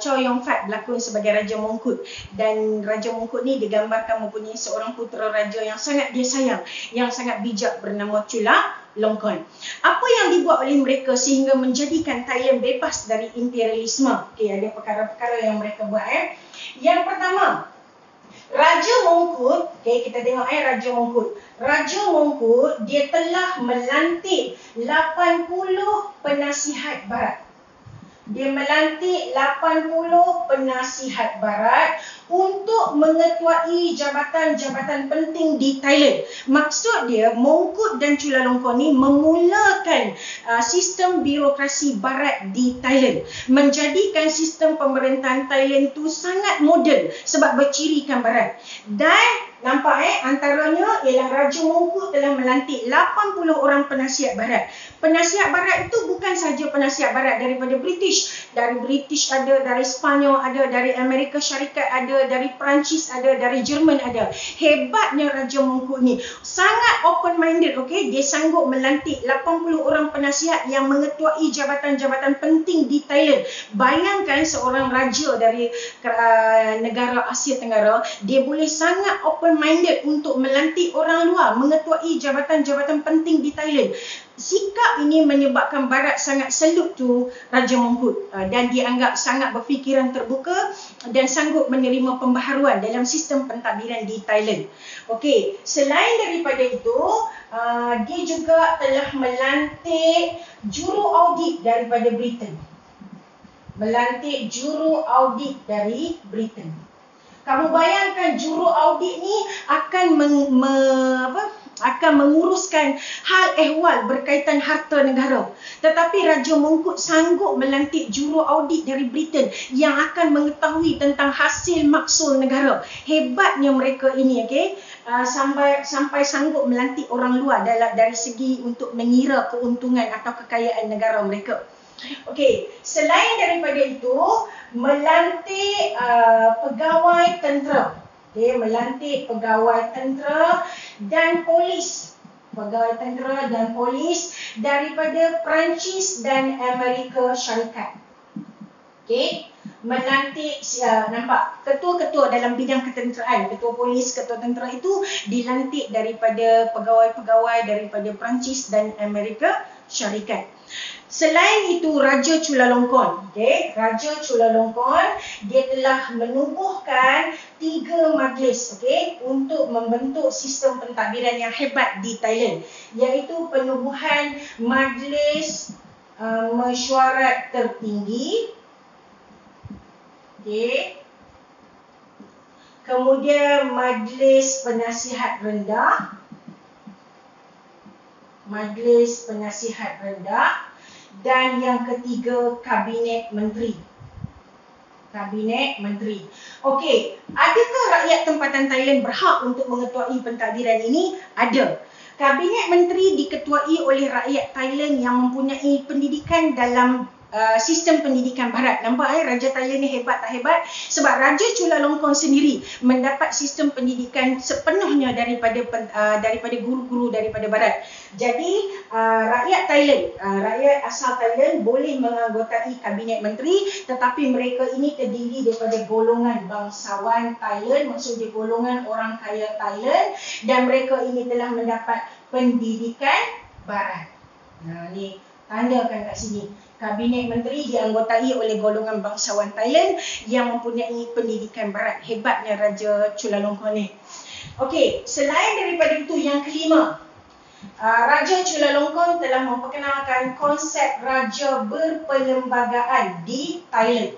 Chow Yun Fat berlakon sebagai Raja Mongkut. Dan Raja Mongkut ni digambarkan mempunyai seorang putera raja yang sangat dia sayang, yang sangat bijak, bernama Chulalongkorn. Apa yang dibuat oleh mereka sehingga menjadikan Thailand bebas dari imperialisme? Okey, ada perkara-perkara yang mereka buat. Yang pertama, Raja Mongkut, okey, kita tengok Raja Mongkut. Raja Mongkut dia telah melantik 80 penasihat barat. Dia melantik 80 penasihat barat untuk mengetuai jabatan-jabatan penting di Thailand. Maksud dia, Mongkut dan Chulalongkorn ni memulakan sistem birokrasi barat di Thailand. Menjadikan sistem pemerintahan Thailand tu sangat moden sebab bercirikan barat. Dan Nampak antaranya ialah Raja Mongkut telah melantik 80 orang penasihat barat. Penasihat barat itu bukan sahaja penasihat barat daripada British. Dari British ada, dari Sepanyol ada, dari Amerika Syarikat ada, dari Perancis ada, dari Jerman ada. Hebatnya Raja Mongkut ni. Sangat open minded, okey. Dia sanggup melantik 80 orang penasihat yang mengetuai jabatan-jabatan penting di Thailand. Bayangkan seorang raja dari negara Asia Tenggara, dia boleh sangat open minded untuk melantik orang luar mengetuai jabatan-jabatan penting di Thailand. Sikap ini menyebabkan Barat sangat salut tu Raja Mongkut dan dianggap sangat berfikiran terbuka dan sanggup menerima pembaharuan dalam sistem pentadbiran di Thailand. Okey, selain daripada itu, dia juga telah melantik juru audit daripada Britain. Melantik juru audit dari Britain. Kamu bayangkan juru audit ni akan akan menguruskan hal ehwal berkaitan harta negara. Tetapi Raja Mongkut sanggup melantik juru audit dari Britain yang akan mengetahui tentang hasil maksul negara. Hebatnya mereka ini, okey. Sampai sanggup melantik orang luar dari segi untuk mengira keuntungan atau kekayaan negara mereka. Okey, selain daripada itu, melantik pegawai tentera. Okey, melantik pegawai tentera dan polis. Pegawai tentera dan polis daripada Perancis dan Amerika Syarikat. Okey, melantik, nampak, ketua-ketua dalam bidang ketenteraan, ketua polis, ketua tentera itu dilantik daripada pegawai-pegawai daripada Perancis dan Amerika Syarikat. Selain itu, Raja Chulalongkorn, Raja Chulalongkorn, dia telah menubuhkan 3 majlis, untuk membentuk sistem pentadbiran yang hebat di Thailand, iaitu penubuhan Majlis Mesyuarat Tertinggi, kemudian Majlis Penasihat Rendah, Majlis Penasihat Rendah, dan yang ketiga Kabinet Menteri. Kabinet Menteri. Okey, adakah rakyat tempatan Thailand berhak untuk mengetuai pentadbiran ini? Ada. Kabinet Menteri diketuai oleh rakyat Thailand yang mempunyai pendidikan dalam sistem pendidikan barat. Nampak Raja Thailand ni hebat tak hebat? Sebab Raja Chulalongkorn sendiri mendapat sistem pendidikan sepenuhnya daripada guru-guru daripada barat. Jadi rakyat Thailand, rakyat asal Thailand boleh menganggotai Kabinet Menteri, tetapi mereka ini terdiri daripada golongan bangsawan Thailand, maksudnya golongan orang kaya Thailand, dan mereka ini telah mendapat pendidikan barat. Nah, ni tandakan kat sini. Kabinet Menteri dianggotai oleh golongan bangsawan Thailand yang mempunyai pendidikan barat. Hebatnya Raja Chulalongkorn ni. Okey, selain daripada itu, yang kelima, Raja Chulalongkorn telah memperkenalkan konsep raja berperlembagaan di Thailand.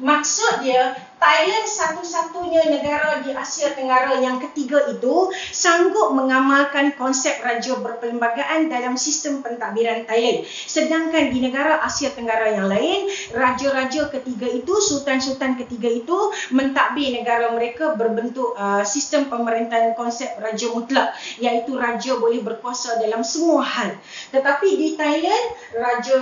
Maksud dia, Thailand satu-satunya negara di Asia Tenggara yang ketiga itu sanggup mengamalkan konsep raja berperlembagaan dalam sistem pentadbiran Thailand. Sedangkan di negara Asia Tenggara yang lain, raja-raja ketiga itu, sultan-sultan ketiga itu mentadbir negara mereka berbentuk sistem pemerintahan konsep raja mutlak, iaitu raja boleh berkuasa dalam semua hal. Tetapi di Thailand, Raja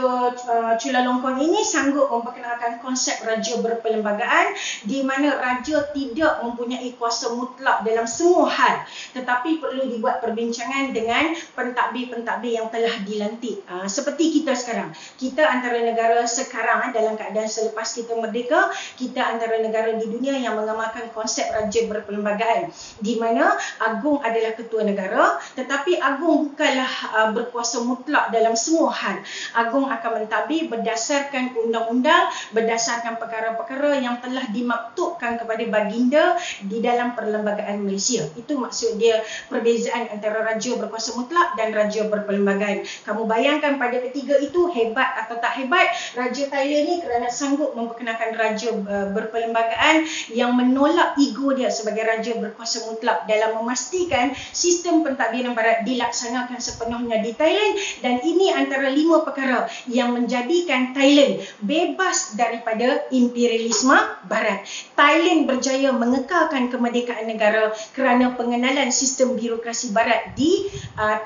Chulalongkorn ini sanggup memperkenalkan konsep raja berperlembagaan, di mana raja tidak mempunyai kuasa mutlak dalam semua hal, tetapi perlu dibuat perbincangan dengan pentadbir-pentadbir yang telah dilantik. Seperti kita sekarang, kita antara negara sekarang dalam keadaan selepas kita merdeka, kita antara negara di dunia yang mengamalkan konsep raja berperlembagaan, di mana Agung adalah ketua negara, tetapi Agung bukanlah berkuasa mutlak dalam semua hal. Agung akan mentadbir berdasarkan undang-undang, berdasarkan perkara-perkara yang telah dimaktubkan kepada baginda di dalam perlembagaan Malaysia. Itu maksud dia perbezaan antara raja berkuasa mutlak dan raja berperlembagaan. Kamu bayangkan pada ketiga itu hebat atau tak hebat Raja Thailand ni kerana sanggup memperkenalkan raja berperlembagaan yang menolak ego dia sebagai raja berkuasa mutlak dalam memastikan sistem pentadbiran barat dilaksanakan sepenuhnya di Thailand, dan ini antara 5 perkara yang menjadikan Thailand bebas daripada imperialisme barat. Thailand berjaya mengekalkan kemerdekaan negara kerana pengenalan sistem birokrasi barat di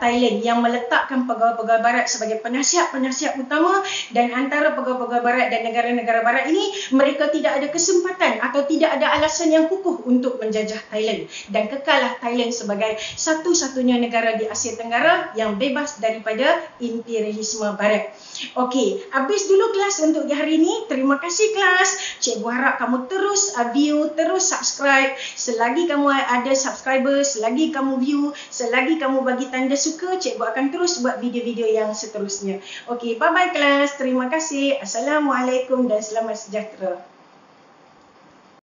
Thailand yang meletakkan pegawai-pegawai barat sebagai penasihat-penasihat utama, dan antara pegawai-pegawai barat dan negara-negara barat ini, mereka tidak ada kesempatan atau tidak ada alasan yang kukuh untuk menjajah Thailand, dan kekallah Thailand sebagai satu-satunya negara di Asia Tenggara yang bebas daripada imperialisme barat. Okey, habis dulu kelas untuk hari ini. Terima kasih kelas. Cikgu harap kamu terus view, terus subscribe. Selagi kamu ada subscriber, selagi kamu view, selagi kamu bagi tanda suka, cikgu akan terus buat video-video yang seterusnya. Okey, bye-bye kelas. Terima kasih. Assalamualaikum dan selamat sejahtera.